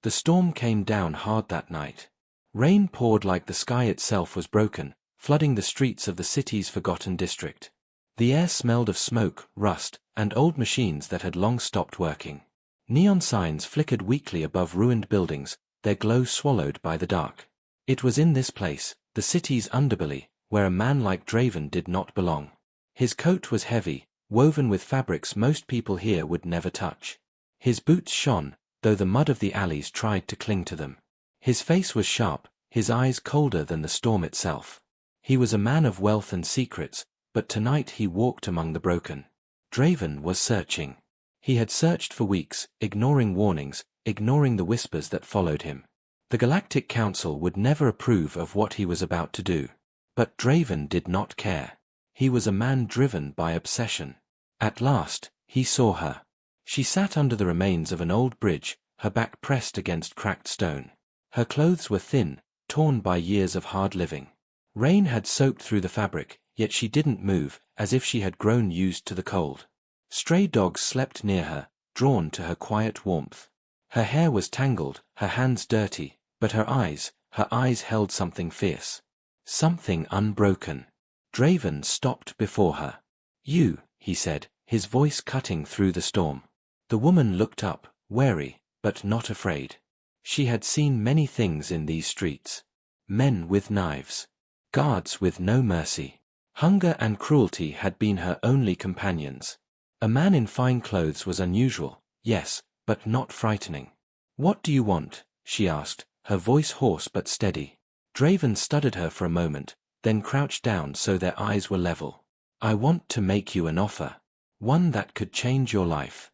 The storm came down hard that night. Rain poured like the sky itself was broken, flooding the streets of the city's forgotten district. The air smelled of smoke, rust, and old machines that had long stopped working. Neon signs flickered weakly above ruined buildings, their glow swallowed by the dark. It was in this place, the city's underbelly, where a man like Draven did not belong. His coat was heavy, woven with fabrics most people here would never touch. His boots shone, though the mud of the alleys tried to cling to them. His face was sharp, his eyes colder than the storm itself. He was a man of wealth and secrets, but tonight he walked among the broken. Draven was searching. He had searched for weeks, ignoring warnings, ignoring the whispers that followed him. The Galactic Council would never approve of what he was about to do. But Draven did not care. He was a man driven by obsession. At last, he saw her. She sat under the remains of an old bridge, her back pressed against cracked stone. Her clothes were thin, torn by years of hard living. Rain had soaked through the fabric, yet she didn't move, as if she had grown used to the cold. Stray dogs slept near her, drawn to her quiet warmth. Her hair was tangled, her hands dirty, but her eyes held something fierce. Something unbroken. Draven stopped before her. "You," he said, his voice cutting through the storm. The woman looked up, wary, but not afraid. She had seen many things in these streets. Men with knives. Guards with no mercy. Hunger and cruelty had been her only companions. A man in fine clothes was unusual, yes, but not frightening. "What do you want?" she asked, her voice hoarse but steady. Draven studied her for a moment, then crouched down so their eyes were level. "I want to make you an offer. One that could change your life."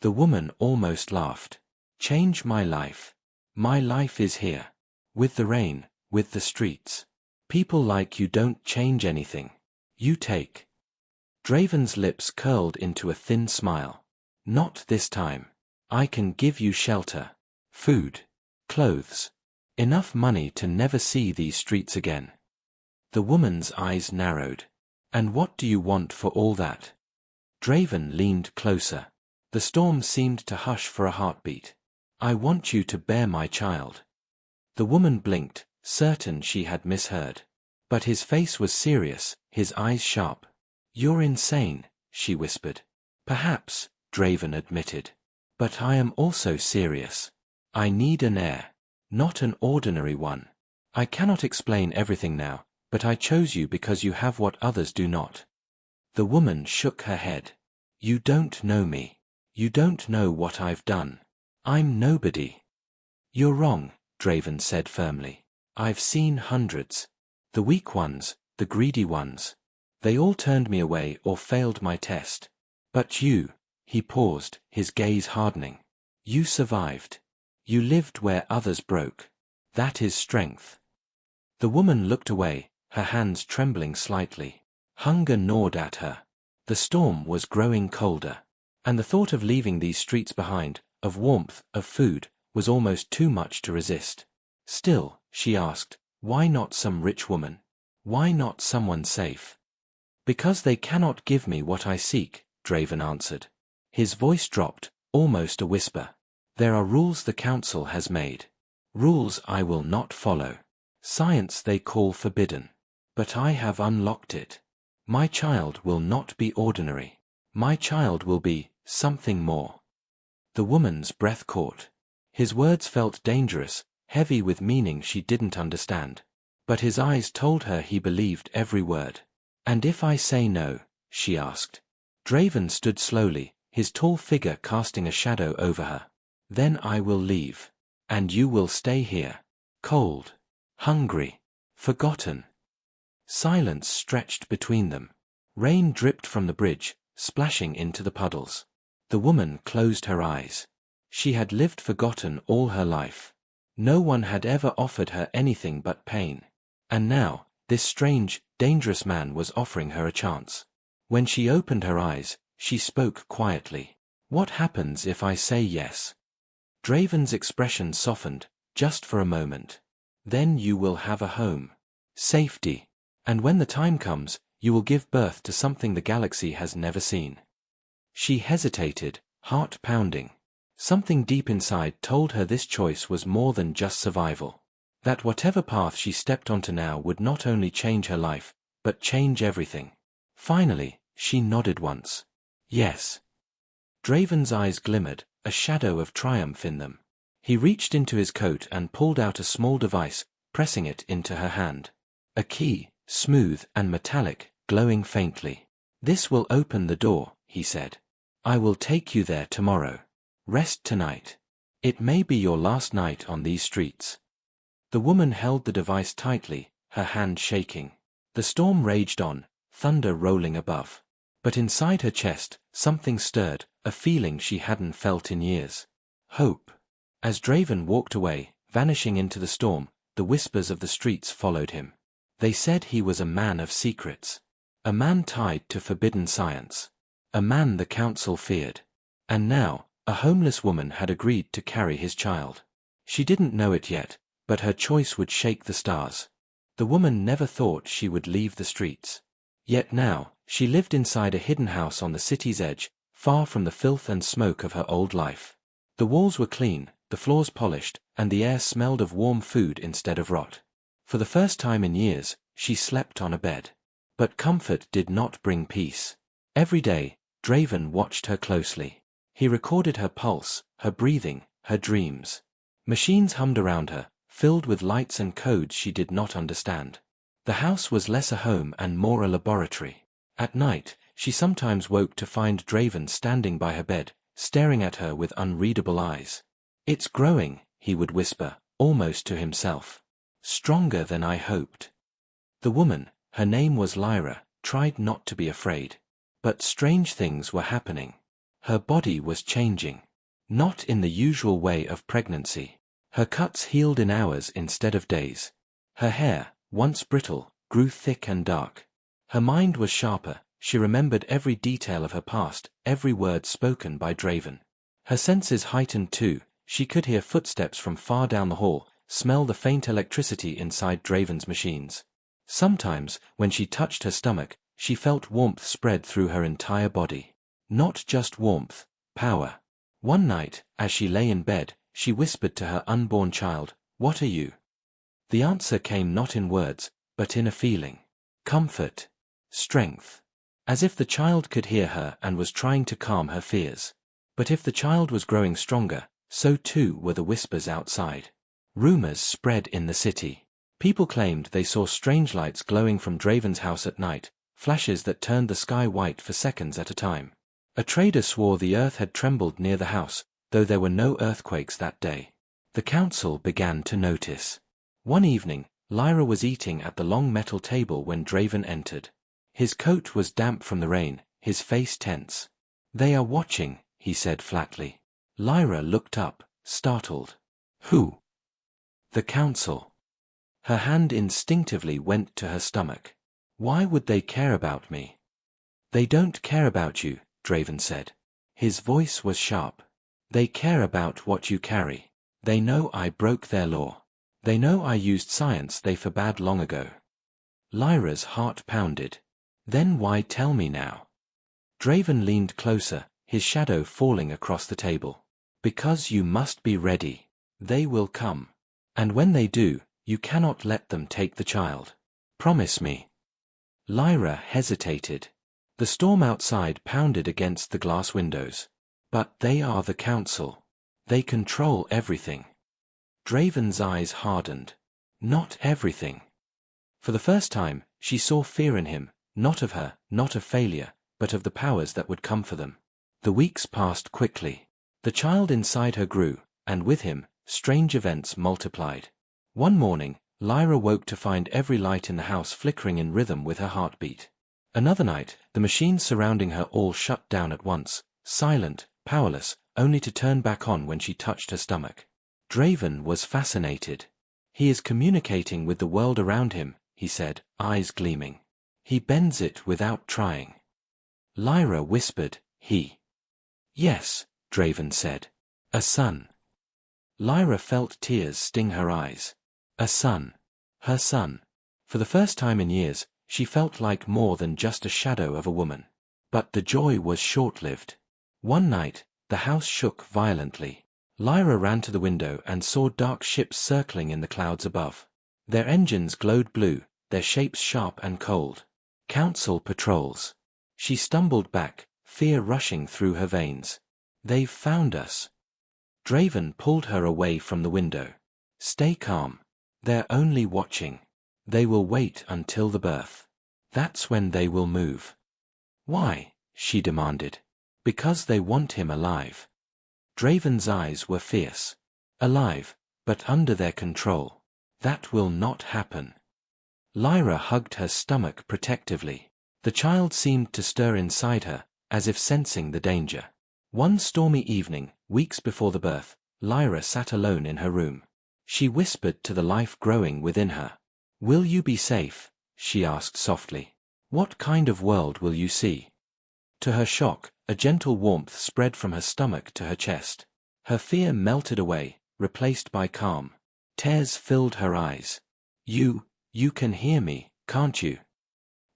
The woman almost laughed. "Change my life? My life is here. With the rain, with the streets. People like you don't change anything. You take." Draven's lips curled into a thin smile. "Not this time. I can give you shelter. Food. Clothes. Enough money to never see these streets again." The woman's eyes narrowed. "And what do you want for all that?" Draven leaned closer. The storm seemed to hush for a heartbeat. "I want you to bear my child." The woman blinked, certain she had misheard. But his face was serious, his eyes sharp. "You're insane," she whispered. "Perhaps," Draven admitted. "But I am also serious. I need an heir. Not an ordinary one. I cannot explain everything now, but I chose you because you have what others do not." The woman shook her head. "You don't know me. You don't know what I've done. I'm nobody." "You're wrong," Draven said firmly. "I've seen hundreds. The weak ones, the greedy ones. They all turned me away or failed my test. But you," he paused, his gaze hardening. "You survived. You lived where others broke. That is strength." The woman looked away, her hands trembling slightly. Hunger gnawed at her. The storm was growing colder. And the thought of leaving these streets behind, of warmth, of food, was almost too much to resist. Still, she asked, "Why not some rich woman? Why not someone safe?" "Because they cannot give me what I seek," Draven answered. His voice dropped, almost a whisper. "There are rules the Council has made. Rules I will not follow. Science they call forbidden. But I have unlocked it. My child will not be ordinary. My child will be something more." The woman's breath caught. His words felt dangerous, heavy with meaning she didn't understand. But his eyes told her he believed every word. "And if I say no?" she asked. Draven stood slowly, his tall figure casting a shadow over her. "Then I will leave. And you will stay here. Cold. Hungry. Forgotten." Silence stretched between them. Rain dripped from the bridge, splashing into the puddles. The woman closed her eyes. She had lived forgotten all her life. No one had ever offered her anything but pain. And now, this strange, dangerous man was offering her a chance. When she opened her eyes, she spoke quietly. "What happens if I say yes?" Draven's expression softened, just for a moment. "Then you will have a home. Safety. And when the time comes, you will give birth to something the galaxy has never seen." She hesitated, heart pounding. Something deep inside told her this choice was more than just survival. That whatever path she stepped onto now would not only change her life, but change everything. Finally, she nodded once. Yes. Draven's eyes glimmered, a shadow of triumph in them. He reached into his coat and pulled out a small device, pressing it into her hand. A key, smooth and metallic, glowing faintly. This will open the door, he said. I will take you there tomorrow. Rest tonight. It may be your last night on these streets. The woman held the device tightly, her hand shaking. The storm raged on, thunder rolling above. But inside her chest, something stirred, a feeling she hadn't felt in years. Hope. As Draven walked away, vanishing into the storm, the whispers of the streets followed him. They said he was a man of secrets. A man tied to forbidden science. A man the council feared. And now, a homeless woman had agreed to carry his child. She didn't know it yet, but her choice would shake the stars. The woman never thought she would leave the streets. Yet now, she lived inside a hidden house on the city's edge, far from the filth and smoke of her old life. The walls were clean, the floors polished, and the air smelled of warm food instead of rot. For the first time in years, she slept on a bed. But comfort did not bring peace. Every day, Draven watched her closely. He recorded her pulse, her breathing, her dreams. Machines hummed around her, filled with lights and codes she did not understand. The house was less a home and more a laboratory. At night, she sometimes woke to find Draven standing by her bed, staring at her with unreadable eyes. It's growing, he would whisper, almost to himself. Stronger than I hoped. The woman, her name was Lyra, tried not to be afraid. But strange things were happening. Her body was changing. Not in the usual way of pregnancy. Her cuts healed in hours instead of days. Her hair, once brittle, grew thick and dark. Her mind was sharper, she remembered every detail of her past, every word spoken by Draven. Her senses heightened too, she could hear footsteps from far down the hall, smell the faint electricity inside Draven's machines. Sometimes, when she touched her stomach, she felt warmth spread through her entire body. Not just warmth, power. One night, as she lay in bed, she whispered to her unborn child, "What are you?" The answer came not in words, but in a feeling. Comfort. Strength. As if the child could hear her and was trying to calm her fears. But if the child was growing stronger, so too were the whispers outside. Rumors spread in the city. People claimed they saw strange lights glowing from Draven's house at night, flashes that turned the sky white for seconds at a time. A trader swore the earth had trembled near the house, though there were no earthquakes that day. The council began to notice. One evening, Lyra was eating at the long metal table when Draven entered. His coat was damp from the rain, his face tense. "They are watching," he said flatly. Lyra looked up, startled. "Who?" "The council." Her hand instinctively went to her stomach. "Why would they care about me?" "They don't care about you," Draven said. His voice was sharp. "They care about what you carry. They know I broke their law. They know I used science they forbade long ago." Lyra's heart pounded. "Then why tell me now?" Draven leaned closer, his shadow falling across the table. "Because you must be ready. They will come. And when they do, you cannot let them take the child. Promise me." Lyra hesitated. The storm outside pounded against the glass windows. "But they are the council. They control everything." Draven's eyes hardened. "Not everything." For the first time, she saw fear in him, not of her, not of failure, but of the powers that would come for them. The weeks passed quickly. The child inside her grew, and with him, strange events multiplied. One morning, Lyra woke to find every light in the house flickering in rhythm with her heartbeat. Another night, the machines surrounding her all shut down at once, silent, powerless, only to turn back on when she touched her stomach. Draven was fascinated. "He is communicating with the world around him," he said, eyes gleaming. "He bends it without trying." Lyra whispered, "He." "Yes," Draven said. "A son." Lyra felt tears sting her eyes. A son. Her son. For the first time in years, she felt like more than just a shadow of a woman. But the joy was short-lived. One night, The house shook violently. Lyra ran to the window and saw dark ships circling in the clouds above. Their engines glowed blue, their shapes sharp and cold. Council patrols. She stumbled back, fear rushing through her veins. They've found us. Draven pulled her away from the window. Stay calm. They're only watching. They will wait until the birth. That's when they will move. Why? She demanded. Because they want him alive. Draven's eyes were fierce. Alive, but under their control. That will not happen. Lyra hugged her stomach protectively. The child seemed to stir inside her, as if sensing the danger. One stormy evening, weeks before the birth, Lyra sat alone in her room. She whispered to the life growing within her. "Will you be safe?" she asked softly. "What kind of world will you see?" To her shock, a gentle warmth spread from her stomach to her chest. Her fear melted away, replaced by calm. Tears filled her eyes. You can hear me, can't you?"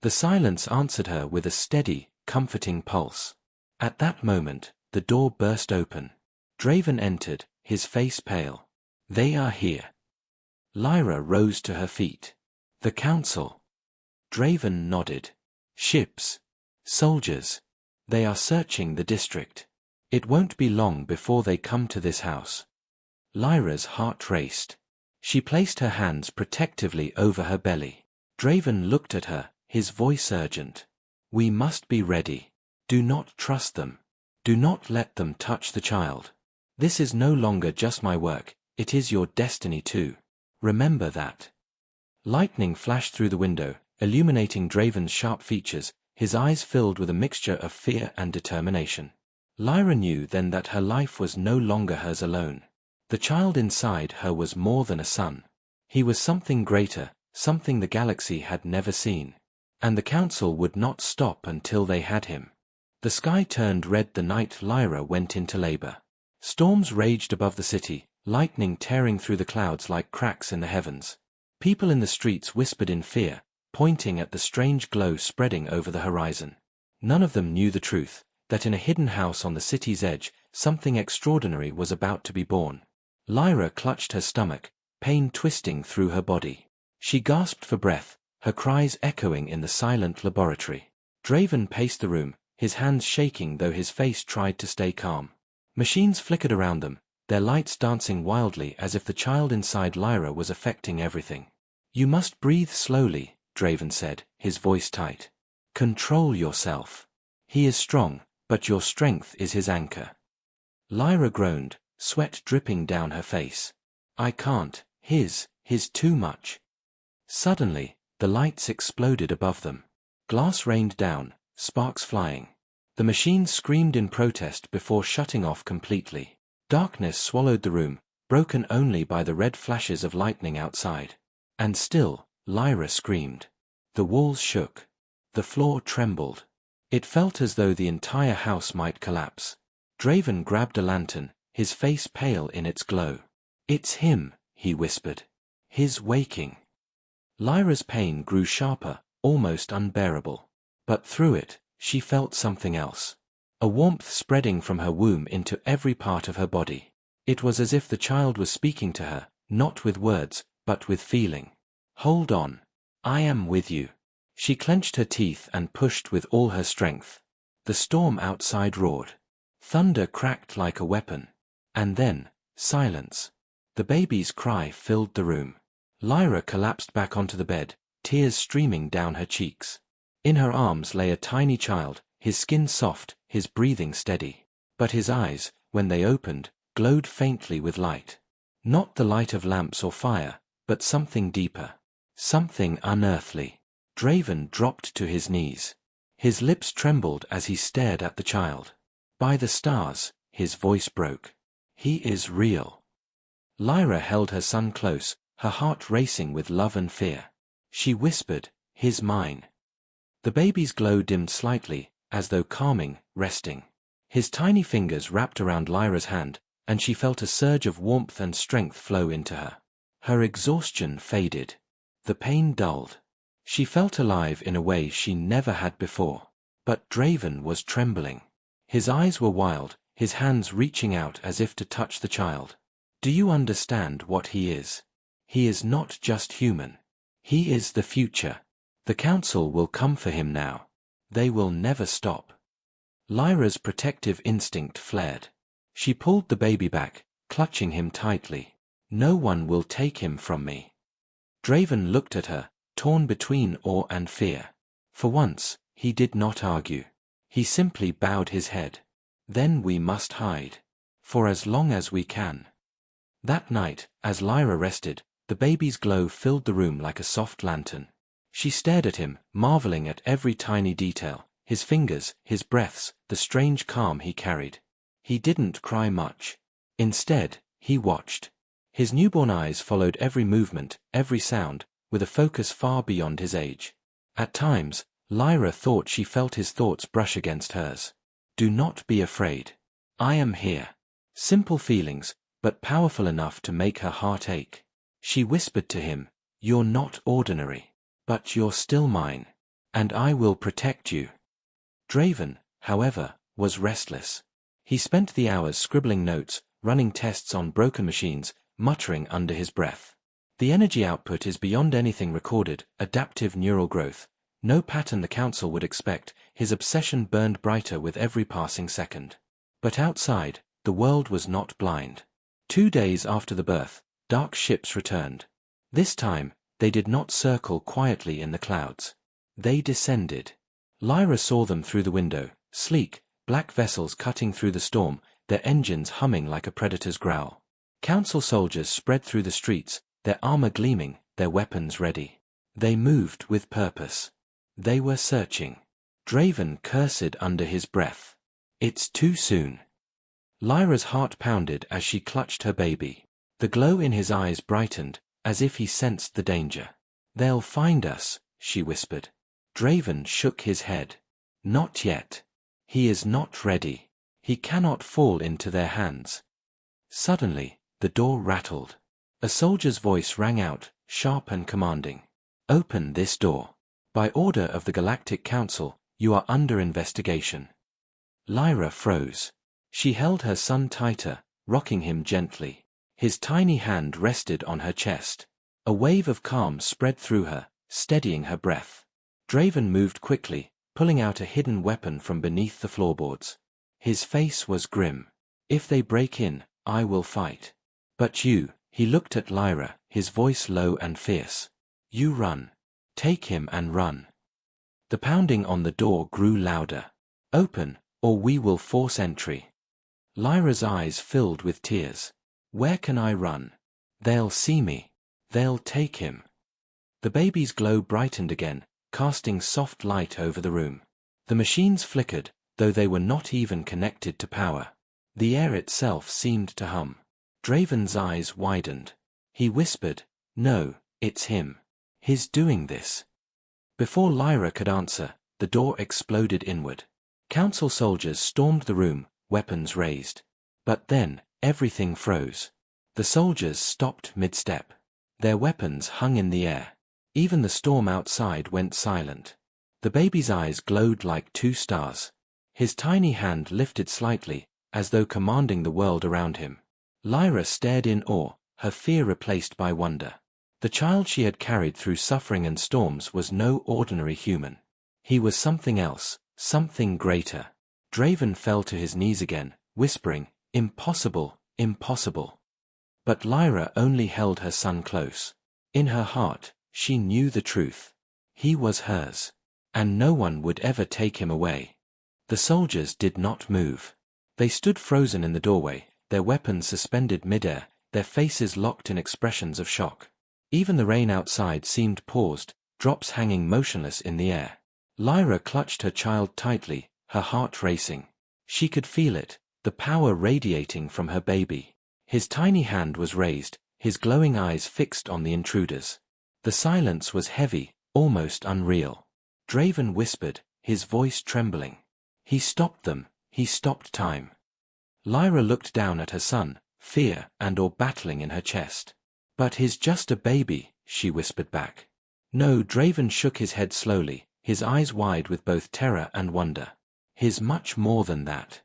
The silence answered her with a steady, comforting pulse. At that moment, the door burst open. Draven entered, his face pale. "They are here." Lyra rose to her feet. "The council." Draven nodded. "Ships. Soldiers. They are searching the district. It won't be long before they come to this house." Lyra's heart raced. She placed her hands protectively over her belly. Draven looked at her, his voice urgent. "We must be ready. Do not trust them. Do not let them touch the child. This is no longer just my work, it is your destiny too. Remember that." Lightning flashed through the window, illuminating Draven's sharp features, his eyes filled with a mixture of fear and determination. Lyra knew then that her life was no longer hers alone. The child inside her was more than a son. He was something greater, something the galaxy had never seen. And the council would not stop until they had him. The sky turned red the night Lyra went into labor. Storms raged above the city, lightning tearing through the clouds like cracks in the heavens. People in the streets whispered in fear, pointing at the strange glow spreading over the horizon. None of them knew the truth, that in a hidden house on the city's edge, something extraordinary was about to be born. Lyra clutched her stomach, pain twisting through her body. She gasped for breath, her cries echoing in the silent laboratory. Draven paced the room, his hands shaking though his face tried to stay calm. Machines flickered around them, their lights dancing wildly as if the child inside Lyra was affecting everything. "You must breathe slowly," Draven said, his voice tight. "Control yourself. He is strong, but your strength is his anchor." Lyra groaned, sweat dripping down her face. "I can't, his too much." Suddenly, the lights exploded above them. Glass rained down, sparks flying. The machine screamed in protest before shutting off completely. Darkness swallowed the room, broken only by the red flashes of lightning outside. And still, Lyra screamed. The walls shook. The floor trembled. It felt as though the entire house might collapse. Draven grabbed a lantern, his face pale in its glow. "It's him," he whispered. "He's waking." Lyra's pain grew sharper, almost unbearable. But through it, she felt something else. A warmth spreading from her womb into every part of her body. It was as if the child was speaking to her, not with words, but with feeling. "Hold on. I am with you." She clenched her teeth and pushed with all her strength. The storm outside roared. Thunder cracked like a weapon. And then, silence. The baby's cry filled the room. Lyra collapsed back onto the bed, tears streaming down her cheeks. In her arms lay a tiny child, his skin soft, his breathing steady. But his eyes, when they opened, glowed faintly with light. Not the light of lamps or fire, but something deeper. Something unearthly. Draven dropped to his knees. His lips trembled as he stared at the child. "By the stars," his voice broke. "He is real." Lyra held her son close, her heart racing with love and fear. She whispered, "He's mine." The baby's glow dimmed slightly, as though calming, resting. His tiny fingers wrapped around Lyra's hand, and she felt a surge of warmth and strength flow into her. Her exhaustion faded. The pain dulled. She felt alive in a way she never had before. But Draven was trembling. His eyes were wild, his hands reaching out as if to touch the child. Do you understand what he is? He is not just human. He is the future. The council will come for him now. They will never stop. Lyra's protective instinct flared. She pulled the baby back, clutching him tightly. No one will take him from me. Draven looked at her, torn between awe and fear. For once, he did not argue. He simply bowed his head. Then we must hide. For as long as we can. That night, as Lyra rested, the baby's glow filled the room like a soft lantern. She stared at him, marveling at every tiny detail, his fingers, his breaths, the strange calm he carried. He didn't cry much. Instead, he watched. His newborn eyes followed every movement, every sound, with a focus far beyond his age. At times, Lyra thought she felt his thoughts brush against hers. Do not be afraid. I am here. Simple feelings, but powerful enough to make her heart ache. She whispered to him, you're not ordinary. But you're still mine. And I will protect you. Draven, however, was restless. He spent the hours scribbling notes, running tests on broken machines, muttering under his breath. The energy output is beyond anything recorded, adaptive neural growth. No pattern the council would expect, his obsession burned brighter with every passing second. But outside, the world was not blind. 2 days after the birth, dark ships returned. This time, they did not circle quietly in the clouds. They descended. Lyra saw them through the window, sleek, black vessels cutting through the storm, their engines humming like a predator's growl. Council soldiers spread through the streets, their armor gleaming, their weapons ready. They moved with purpose. They were searching. Draven cursed under his breath. It's too soon. Lyra's heart pounded as she clutched her baby. The glow in his eyes brightened, as if he sensed the danger. They'll find us, she whispered. Draven shook his head. Not yet. He is not ready. He cannot fall into their hands. Suddenly, the door rattled. A soldier's voice rang out, sharp and commanding. Open this door. By order of the Galactic Council, you are under investigation. Lyra froze. She held her son tighter, rocking him gently. His tiny hand rested on her chest. A wave of calm spread through her, steadying her breath. Draven moved quickly, pulling out a hidden weapon from beneath the floorboards. His face was grim. If they break in, I will fight. But you, he looked at Lyra, his voice low and fierce. You run. Take him and run. The pounding on the door grew louder. Open, or we will force entry. Lyra's eyes filled with tears. Where can I run? They'll see me. They'll take him. The baby's glow brightened again, casting soft light over the room. The machines flickered, though they were not even connected to power. The air itself seemed to hum. Draven's eyes widened. He whispered, No, it's him. He's doing this. Before Lyra could answer, the door exploded inward. Council soldiers stormed the room, weapons raised. But then, everything froze. The soldiers stopped mid-step. Their weapons hung in the air. Even the storm outside went silent. The baby's eyes glowed like 2 stars. His tiny hand lifted slightly, as though commanding the world around him. Lyra stared in awe, her fear replaced by wonder. The child she had carried through suffering and storms was no ordinary human. He was something else, something greater. Draven fell to his knees again, whispering, Impossible, impossible. But Lyra only held her son close. In her heart, she knew the truth. He was hers. And no one would ever take him away. The soldiers did not move. They stood frozen in the doorway, their weapons suspended mid-air, their faces locked in expressions of shock. Even the rain outside seemed paused, drops hanging motionless in the air. Lyra clutched her child tightly, her heart racing. She could feel it, the power radiating from her baby. His tiny hand was raised, his glowing eyes fixed on the intruders. The silence was heavy, almost unreal. Draven whispered, his voice trembling. He stopped them, he stopped time. Lyra looked down at her son, fear and awe battling in her chest. But he's just a baby, she whispered back. No, Draven shook his head slowly, his eyes wide with both terror and wonder. He's much more than that.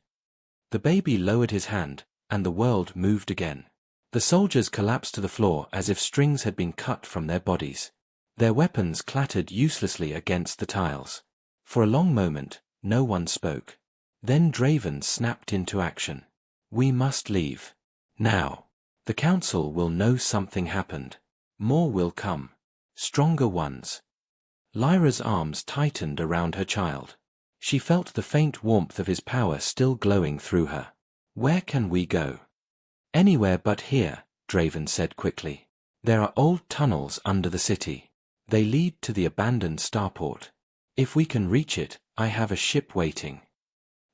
The baby lowered his hand, and the world moved again. The soldiers collapsed to the floor as if strings had been cut from their bodies. Their weapons clattered uselessly against the tiles. For a long moment, no one spoke. Then Draven snapped into action. We must leave. Now. The council will know something happened. More will come. Stronger ones. Lyra's arms tightened around her child. She felt the faint warmth of his power still glowing through her. Where can we go? Anywhere but here, Draven said quickly. There are old tunnels under the city. They lead to the abandoned starport. If we can reach it, I have a ship waiting.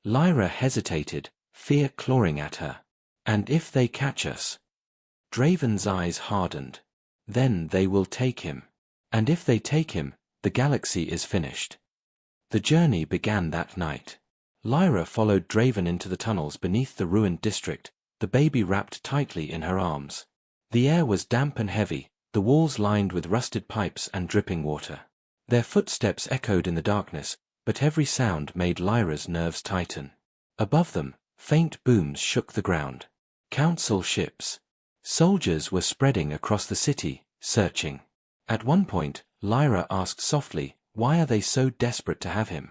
Lyra hesitated, fear clawing at her. And if they catch us? Draven's eyes hardened. Then they will take him. And if they take him, the galaxy is finished. The journey began that night. Lyra followed Draven into the tunnels beneath the ruined district, the baby wrapped tightly in her arms. The air was damp and heavy, the walls lined with rusted pipes and dripping water. Their footsteps echoed in the darkness, but every sound made Lyra's nerves tighten. Above them, faint booms shook the ground. Council ships. Soldiers were spreading across the city, searching. At one point, Lyra asked softly, why are they so desperate to have him?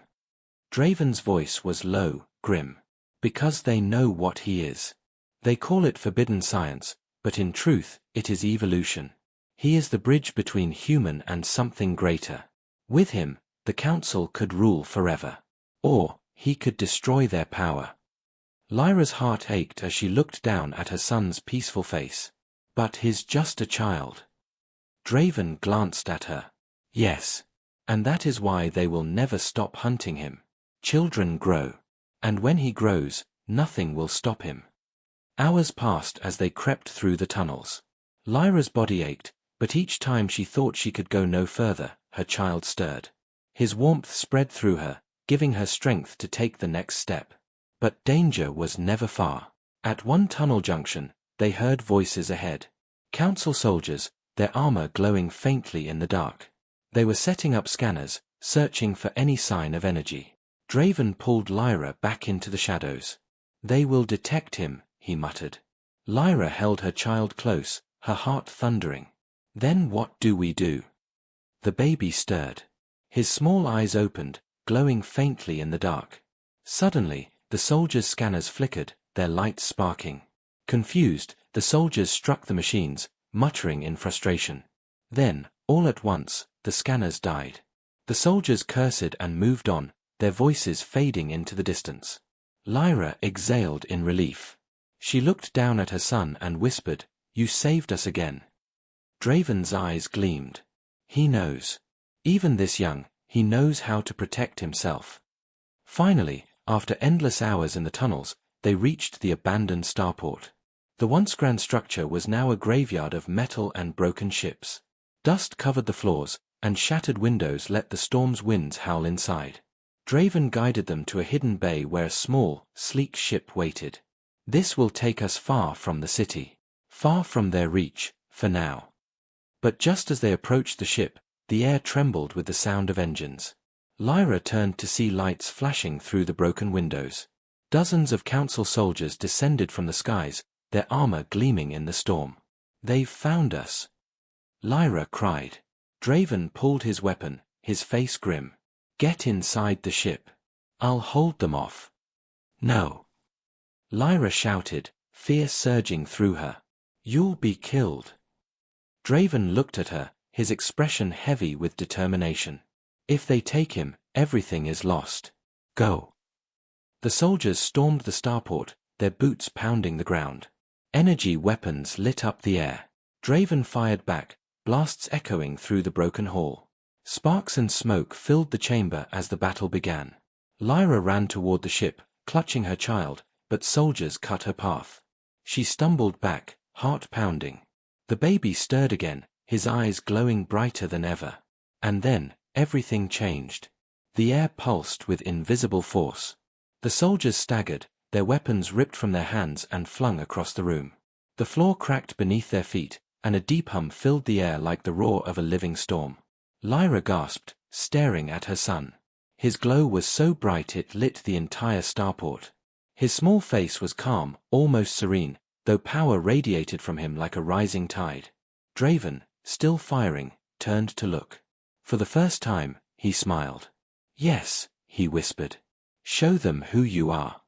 Draven's voice was low, grim. Because they know what he is. They call it forbidden science, but in truth, it is evolution. He is the bridge between human and something greater. With him, the council could rule forever. Or, he could destroy their power. Lyra's heart ached as she looked down at her son's peaceful face. But he's just a child. Draven glanced at her. Yes. And that is why they will never stop hunting him. Children grow. And when he grows, nothing will stop him. Hours passed as they crept through the tunnels. Lyra's body ached, but each time she thought she could go no further, her child stirred. His warmth spread through her, giving her strength to take the next step. But danger was never far. At one tunnel junction, they heard voices ahead. Council soldiers, their armor glowing faintly in the dark. They were setting up scanners, searching for any sign of energy. Draven pulled Lyra back into the shadows. They will detect him, he muttered. Lyra held her child close, her heart thundering. Then what do we do? The baby stirred. His small eyes opened, glowing faintly in the dark. Suddenly, the soldiers' scanners flickered, their lights sparking. Confused, the soldiers struck the machines, muttering in frustration. Then, all at once, the scanners died. The soldiers cursed and moved on, their voices fading into the distance. Lyra exhaled in relief. She looked down at her son and whispered, "You saved us again." Draven's eyes gleamed. He knows. Even this young, he knows how to protect himself. Finally, after endless hours in the tunnels, they reached the abandoned starport. The once grand structure was now a graveyard of metal and broken ships. Dust covered the floors, and shattered windows let the storm's winds howl inside. Draven guided them to a hidden bay where a small, sleek ship waited. This will take us far from the city. Far from their reach, for now. But just as they approached the ship, the air trembled with the sound of engines. Lyra turned to see lights flashing through the broken windows. Dozens of council soldiers descended from the skies, their armor gleaming in the storm. "They've found us!" Lyra cried. Draven pulled his weapon, his face grim. "Get inside the ship. I'll hold them off." "No." Lyra shouted, fear surging through her. "You'll be killed." Draven looked at her, his expression heavy with determination. "If they take him, everything is lost. Go." The soldiers stormed the starport, their boots pounding the ground. Energy weapons lit up the air. Draven fired back, blasts echoing through the broken hall. Sparks and smoke filled the chamber as the battle began. Lyra ran toward the ship, clutching her child, but soldiers cut her path. She stumbled back, heart pounding. The baby stirred again, his eyes glowing brighter than ever. And then, everything changed. The air pulsed with invisible force. The soldiers staggered, their weapons ripped from their hands and flung across the room. The floor cracked beneath their feet, and a deep hum filled the air like the roar of a living storm. Lyra gasped, staring at her son. His glow was so bright it lit the entire starport. His small face was calm, almost serene, though power radiated from him like a rising tide. Draven, still firing, turned to look. For the first time, he smiled. "Yes," he whispered. "Show them who you are."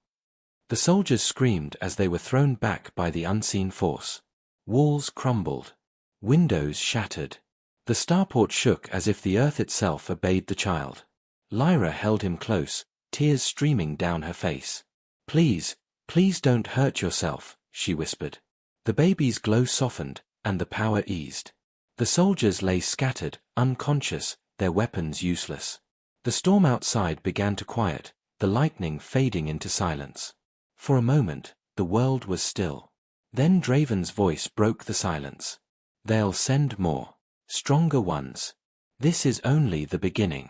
The soldiers screamed as they were thrown back by the unseen force. Walls crumbled. Windows shattered. The starport shook as if the earth itself obeyed the child. Lyra held him close, tears streaming down her face. "Please, please don't hurt yourself," she whispered. The baby's glow softened, and the power eased. The soldiers lay scattered, unconscious, their weapons useless. The storm outside began to quiet, the lightning fading into silence. For a moment, the world was still. Then Draven's voice broke the silence. "They'll send more. Stronger ones. This is only the beginning."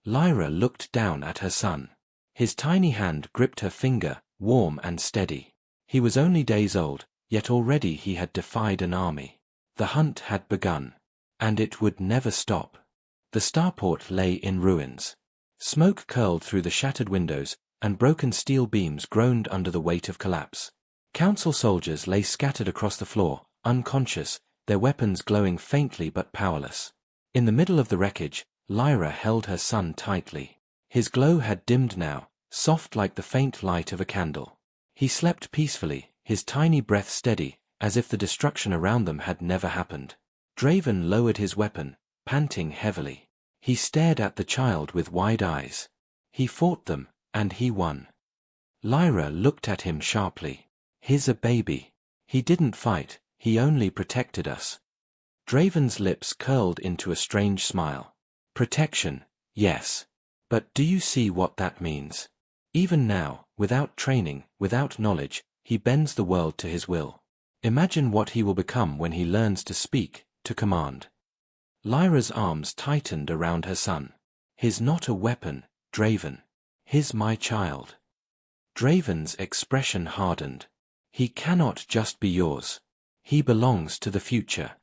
Lyra looked down at her son. His tiny hand gripped her finger, warm and steady. He was only days old, yet already he had defied an army. The hunt had begun. And it would never stop. The starport lay in ruins. Smoke curled through the shattered windows, and broken steel beams groaned under the weight of collapse. Council soldiers lay scattered across the floor, unconscious, their weapons glowing faintly but powerless. In the middle of the wreckage, Lyra held her son tightly. His glow had dimmed now, soft like the faint light of a candle. He slept peacefully, his tiny breath steady, as if the destruction around them had never happened. Draven lowered his weapon, panting heavily. He stared at the child with wide eyes. He fought them, and he won. Lyra looked at him sharply. "He's a baby. He didn't fight, he only protected us." Draven's lips curled into a strange smile. "Protection, yes. But do you see what that means? Even now, without training, without knowledge, he bends the world to his will. Imagine what he will become when he learns to speak, to command." Lyra's arms tightened around her son. "He's not a weapon, Draven. He's my child." Draven's expression hardened. "He cannot just be yours. He belongs to the future."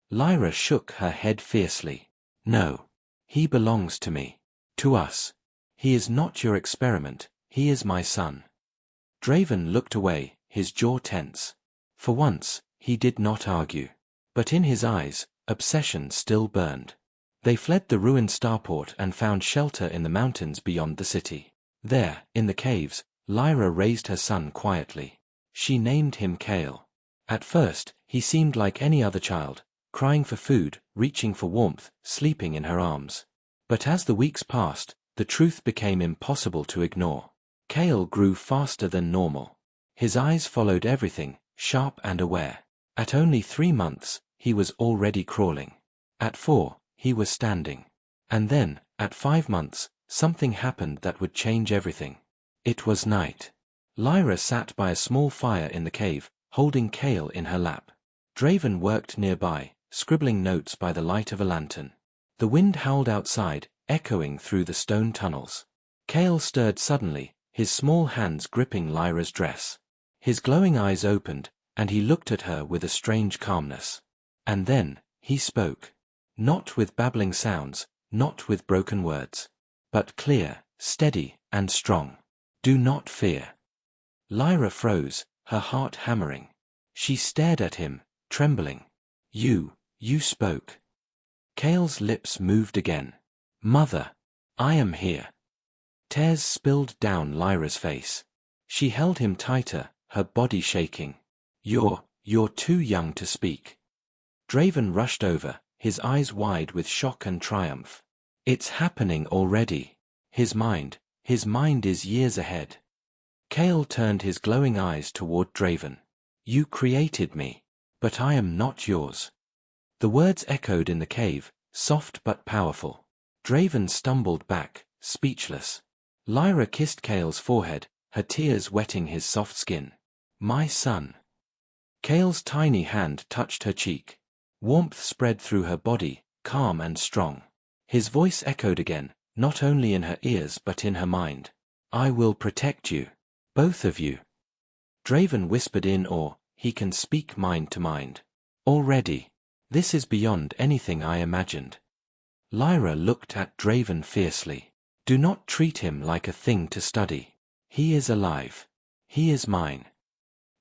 Lyra shook her head fiercely. "No. He belongs to me. To us. He is not your experiment, he is my son." Draven looked away, his jaw tense. For once, he did not argue. But in his eyes, obsession still burned. They fled the ruined starport and found shelter in the mountains beyond the city. There, in the caves, Lyra raised her son quietly. She named him Kale. At first, he seemed like any other child, crying for food, reaching for warmth, sleeping in her arms. But as the weeks passed, the truth became impossible to ignore. Kale grew faster than normal. His eyes followed everything, sharp and aware. At only 3 months, he was already crawling. At 4, he was standing. And then, at 5 months, something happened that would change everything. It was night. Lyra sat by a small fire in the cave, holding Kale in her lap. Draven worked nearby, scribbling notes by the light of a lantern. The wind howled outside, echoing through the stone tunnels. Kale stirred suddenly, his small hands gripping Lyra's dress. His glowing eyes opened, and he looked at her with a strange calmness. And then, he spoke. Not with babbling sounds, not with broken words. But clear, steady, and strong. "Do not fear." Lyra froze, her heart hammering. She stared at him, trembling. You spoke." Kale's lips moved again. "Mother, I am here." Tears spilled down Lyra's face. She held him tighter, her body shaking. You're too young to speak." Draven rushed over, his eyes wide with shock and triumph. "It's happening already. His mind is years ahead." Kale turned his glowing eyes toward Draven. "You created me, but I am not yours." The words echoed in the cave, soft but powerful. Draven stumbled back, speechless. Lyra kissed Kale's forehead, her tears wetting his soft skin. "My son." Kale's tiny hand touched her cheek. Warmth spread through her body, calm and strong. His voice echoed again, not only in her ears but in her mind. "I will protect you. Both of you." Draven whispered in awe, "He can speak mind to mind. Already. This is beyond anything I imagined." Lyra looked at Draven fiercely. "Do not treat him like a thing to study. He is alive. He is mine.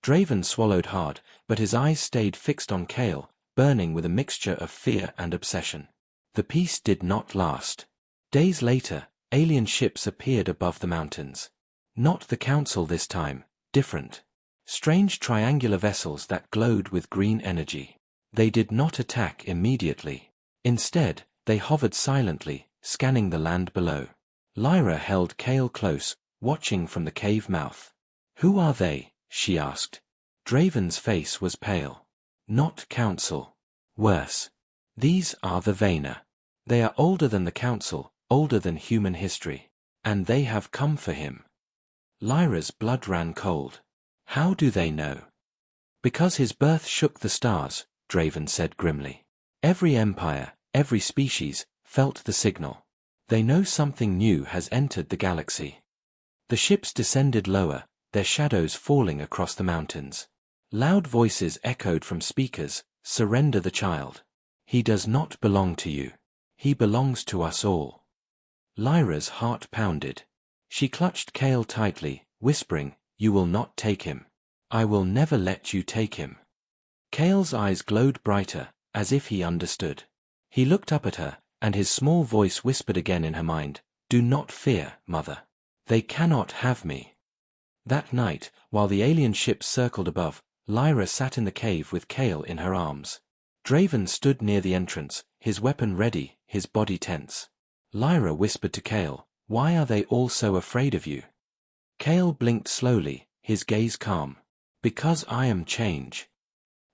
Draven swallowed hard, but his eyes stayed fixed on Kale, burning with a mixture of fear and obsession. The peace did not last. Days later, alien ships appeared above the mountains. Not the Council this time, different. Strange triangular vessels that glowed with green energy. They did not attack immediately. Instead, they hovered silently, scanning the land below. Lyra held Kale close, watching from the cave mouth. "Who are they?" she asked. Draven's face was pale. "Not Council. Worse. These are the Vayner. They are older than the Council, older than human history. And they have come for him." Lyra's blood ran cold. "How do they know?" "Because his birth shook the stars," Draven said grimly. "Every empire, every species, felt the signal. They know something new has entered the galaxy." The ships descended lower, their shadows falling across the mountains. Loud voices echoed from speakers, "Surrender the child. He does not belong to you. He belongs to us all." Lyra's heart pounded. She clutched Kale tightly, whispering, "You will not take him. I will never let you take him." Kale's eyes glowed brighter, as if he understood. He looked up at her, and his small voice whispered again in her mind, "Do not fear, mother. They cannot have me." That night, while the alien ships circled above, Lyra sat in the cave with Kale in her arms. Draven stood near the entrance, his weapon ready, his body tense. Lyra whispered to Kale, "Why are they all so afraid of you?" Kale blinked slowly, his gaze calm. "Because I am change."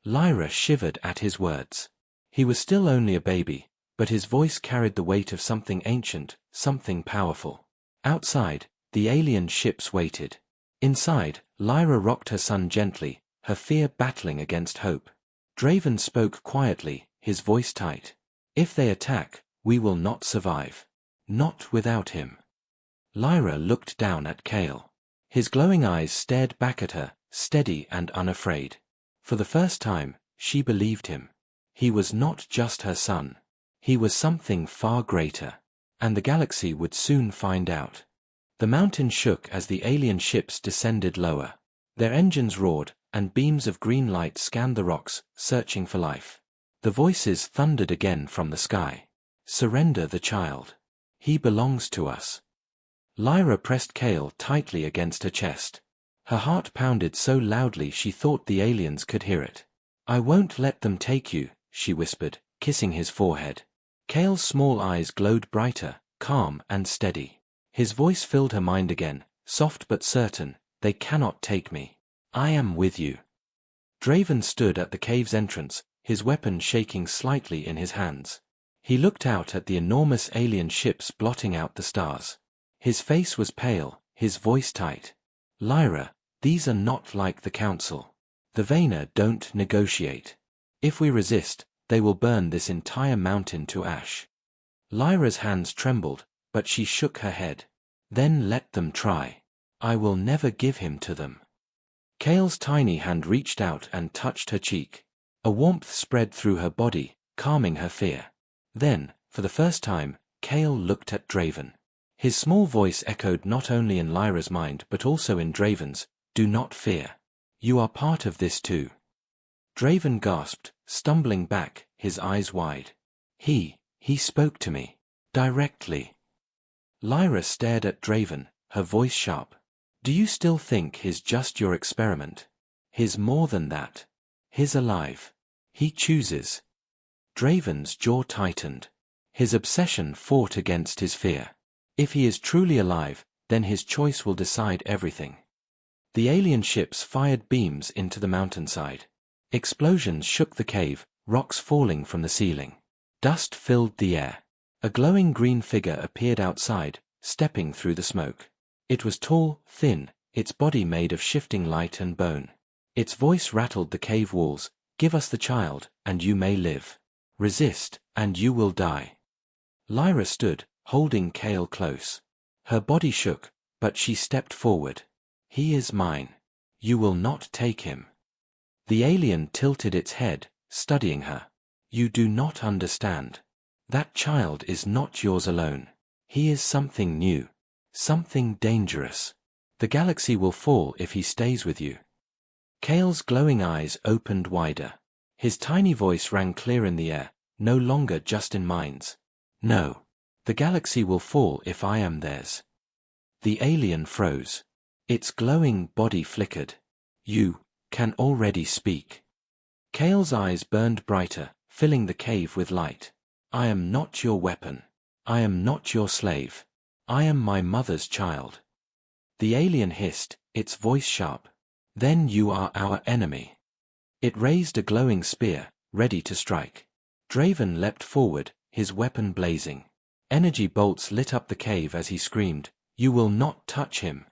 Lyra shivered at his words. He was still only a baby, but his voice carried the weight of something ancient, something powerful. Outside, the alien ships waited. Inside, Lyra rocked her son gently, her fear battling against hope. Draven spoke quietly, his voice tight. "If they attack, we will not survive. Not without him." Lyra looked down at Kale. His glowing eyes stared back at her, steady and unafraid. For the first time, she believed him. He was not just her son. He was something far greater. And the galaxy would soon find out. The mountain shook as the alien ships descended lower. Their engines roared, and beams of green light scanned the rocks, searching for life. The voices thundered again from the sky. "Surrender the child. He belongs to us." Lyra pressed Kale tightly against her chest. Her heart pounded so loudly she thought the aliens could hear it. "I won't let them take you," she whispered, kissing his forehead. Kale's small eyes glowed brighter, calm and steady. His voice filled her mind again, soft but certain, "They cannot take me. I am with you." Draven stood at the cave's entrance, his weapon shaking slightly in his hands. He looked out at the enormous alien ships blotting out the stars. His face was pale, his voice tight. "Lyra, these are not like the Council. The Vayner don't negotiate. If we resist, they will burn this entire mountain to ash." Lyra's hands trembled, but she shook her head. "Then let them try. I will never give him to them." Kale's tiny hand reached out and touched her cheek. A warmth spread through her body, calming her fear. Then, for the first time, Kale looked at Draven. His small voice echoed not only in Lyra's mind but also in Draven's, "Do not fear. You are part of this too." Draven gasped, stumbling back, his eyes wide. He spoke to me. Directly." Lyra stared at Draven, her voice sharp. "Do you still think he's just your experiment? He's more than that. He's alive. He chooses." Draven's jaw tightened. His obsession fought against his fear. If he is truly alive, then his choice will decide everything. The alien ships fired beams into the mountainside. Explosions shook the cave, rocks falling from the ceiling. Dust filled the air. A glowing green figure appeared outside, stepping through the smoke. It was tall, thin, its body made of shifting light and bone. Its voice rattled the cave walls, "Give us the child, and you may live. Resist, and you will die." Lyra stood, holding Kale close. Her body shook, but she stepped forward. "He is mine. You will not take him." The alien tilted its head, studying her. "You do not understand. That child is not yours alone. He is something new. Something dangerous. The galaxy will fall if he stays with you. Kale's glowing eyes opened wider. His tiny voice rang clear in the air, no longer just in minds. No. The galaxy will fall if I am theirs. The alien froze. Its glowing body flickered. You can already speak. Kale's eyes burned brighter, filling the cave with light. I am not your weapon. I am not your slave. I am my mother's child. The alien hissed, its voice sharp. Then you are our enemy. It raised a glowing spear, ready to strike. Draven leapt forward, his weapon blazing. Energy bolts lit up the cave as he screamed, "You will not touch him."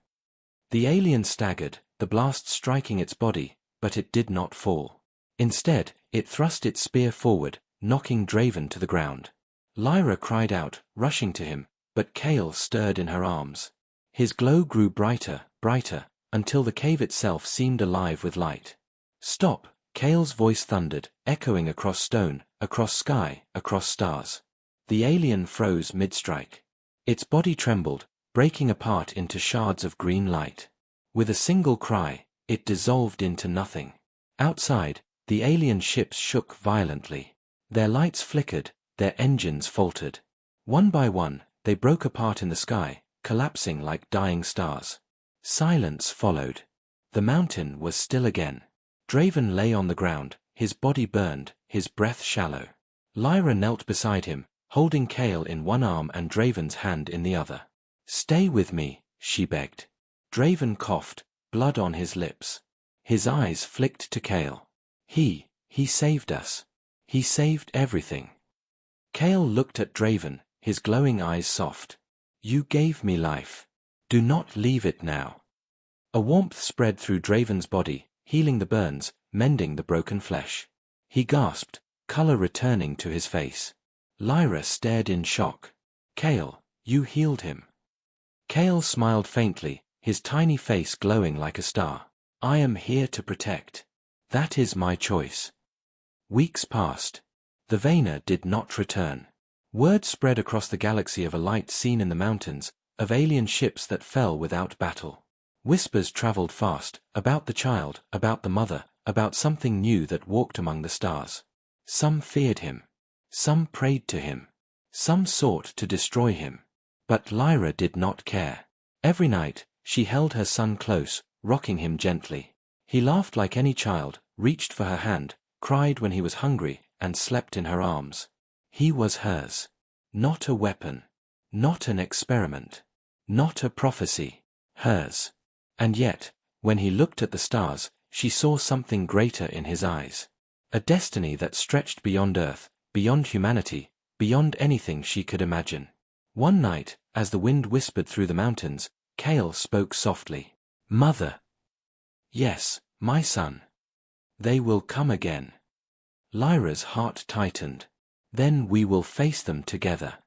The alien staggered, the blast striking its body, but it did not fall. Instead, it thrust its spear forward, knocking Draven to the ground. Lyra cried out, rushing to him, but Kale stirred in her arms. His glow grew brighter, brighter, until the cave itself seemed alive with light. Stop, Kale's voice thundered, echoing across stone, across sky, across stars. The alien froze mid-strike. Its body trembled, breaking apart into shards of green light. With a single cry, it dissolved into nothing. Outside, the alien ships shook violently. Their lights flickered, their engines faltered. One by one, they broke apart in the sky, collapsing like dying stars. Silence followed. The mountain was still again. Draven lay on the ground, his body burned, his breath shallow. Lyra knelt beside him, holding Kale in one arm and Draven's hand in the other. "Stay with me," she begged. Draven coughed, blood on his lips. His eyes flicked to Kale. He saved us. He saved everything. Kale looked at Draven, his glowing eyes soft. "You gave me life. Do not leave it now." A warmth spread through Draven's body, healing the burns, mending the broken flesh. He gasped, color returning to his face. Lyra stared in shock. "Kale, you healed him." Kale smiled faintly, his tiny face glowing like a star. "I am here to protect. That is my choice." Weeks passed. The Vayner did not return. Word spread across the galaxy of a light seen in the mountains, of alien ships that fell without battle. Whispers traveled fast, about the child, about the mother, about something new that walked among the stars. Some feared him. Some prayed to him. Some sought to destroy him. But Lyra did not care. Every night, she held her son close, rocking him gently. He laughed like any child, reached for her hand, cried when he was hungry, and slept in her arms. He was hers. Not a weapon. Not an experiment. Not a prophecy. Hers. And yet, when he looked at the stars, she saw something greater in his eyes. A destiny that stretched beyond Earth, beyond humanity, beyond anything she could imagine. One night, as the wind whispered through the mountains, Kale spoke softly. "Mother." "Yes, my son. They will come again." Lyra's heart tightened. "Then we will face them together."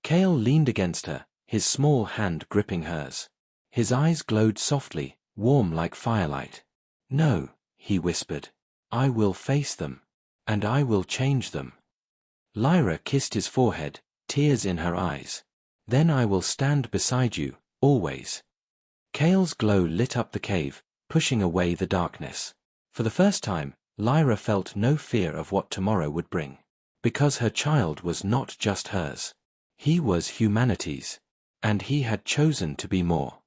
Kale leaned against her, his small hand gripping hers. His eyes glowed softly, warm like firelight. "No," he whispered. "I will face them. And I will change them." Lyra kissed his forehead, tears in her eyes. "Then I will stand beside you, always." Kale's glow lit up the cave, pushing away the darkness. For the first time, Lyra felt no fear of what tomorrow would bring. Because her child was not just hers. He was humanity's. And he had chosen to be more.